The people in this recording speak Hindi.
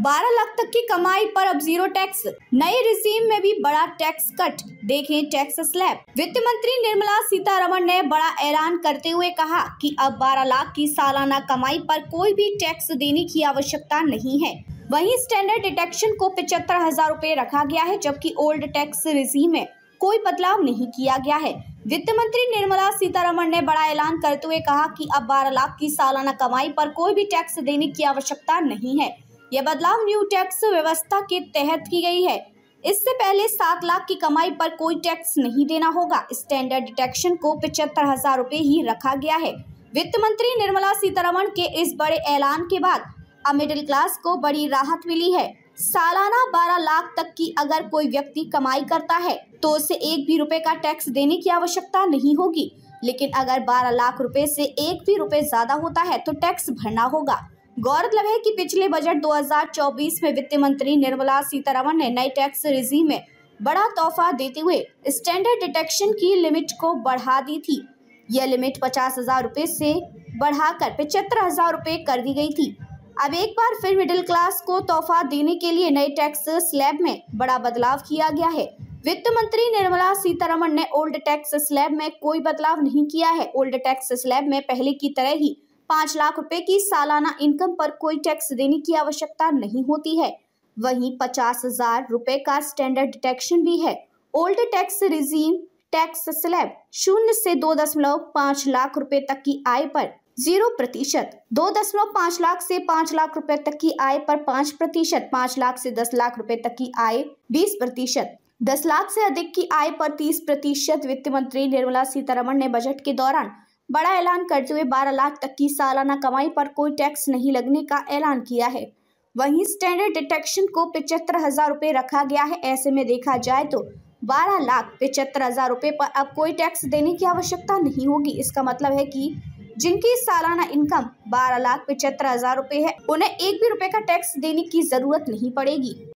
12 लाख तक की कमाई पर अब जीरो टैक्स। नए रिजीम में भी बड़ा टैक्स कट, देखें टैक्स स्लैब। वित्त मंत्री निर्मला सीतारमण ने बड़ा ऐलान करते हुए कहा कि अब 12 लाख की सालाना कमाई पर कोई भी टैक्स देने की आवश्यकता नहीं है। वहीं स्टैंडर्ड डिडक्शन को 75,000 रुपए रखा गया है, जबकि ओल्ड टैक्स रिजीम में कोई बदलाव नहीं किया गया है। वित्त मंत्री निर्मला सीतारमण ने बड़ा ऐलान करते हुए कहा कि अब 12 लाख की सालाना कमाई पर कोई भी टैक्स देने की आवश्यकता नहीं है। यह बदलाव न्यू टैक्स व्यवस्था के तहत की गई है। इससे पहले 7 लाख की कमाई पर कोई टैक्स नहीं देना होगा। स्टैंडर्ड डिडक्शन को 75,000 रुपए ही रखा गया है। वित्त मंत्री निर्मला सीतारमण के इस बड़े ऐलान के बाद अब मिडिल क्लास को बड़ी राहत मिली है। सालाना 12 लाख तक की अगर कोई व्यक्ति कमाई करता है तो उसे एक भी रुपए का टैक्स देने की आवश्यकता नहीं होगी, लेकिन अगर 12 लाख रुपए से एक भी रुपए ज्यादा होता है तो टैक्स भरना होगा। गौरतलब है कि पिछले बजट 2024 में वित्त मंत्री निर्मला सीतारमण ने नए टैक्स रिजीम में बड़ा तोहफा देते हुए स्टैंडर्ड डिडक्शन की लिमिट को बढ़ा दी थी। यह लिमिट 50,000 रुपए से बढ़ाकर 75,000 रुपए कर दी गई थी। अब एक बार फिर मिडिल क्लास को तोहफा देने के लिए नए टैक्स स्लैब में बड़ा बदलाव किया गया है। वित्त मंत्री निर्मला सीतारमण ने ओल्ड टैक्स स्लैब में कोई बदलाव नहीं किया है। ओल्ड टैक्स स्लैब में पहले की तरह ही 5 लाख रुपए की सालाना इनकम पर कोई टैक्स देने की आवश्यकता नहीं होती है। वहीं 50,000 रुपए का स्टैंडर्ड डिडक्शन भी है। Old tax regime tax slab 0 से 2.5 लाख रुपए तक की आय पर 0%, 2.5 लाख से 5 लाख रुपए तक की आय पर 5%, 5 लाख से 10 लाख रुपए तक की आय 20%, 10 लाख से अधिक की आय पर 30%। वित्त मंत्री निर्मला सीतारमण ने बजट के दौरान बड़ा ऐलान करते हुए 12 लाख तक की सालाना कमाई पर कोई टैक्स नहीं लगने का ऐलान किया है। वहीं स्टैंडर्ड डिडक्शन को 75,000 रुपए रखा गया है। ऐसे में देखा जाए तो 12,75,000 रुपए पर अब कोई टैक्स देने की आवश्यकता नहीं होगी। इसका मतलब है कि जिनकी सालाना इनकम 12,75,000 रुपए है, उन्हें एक भी रुपए का टैक्स देने की जरूरत नहीं पड़ेगी।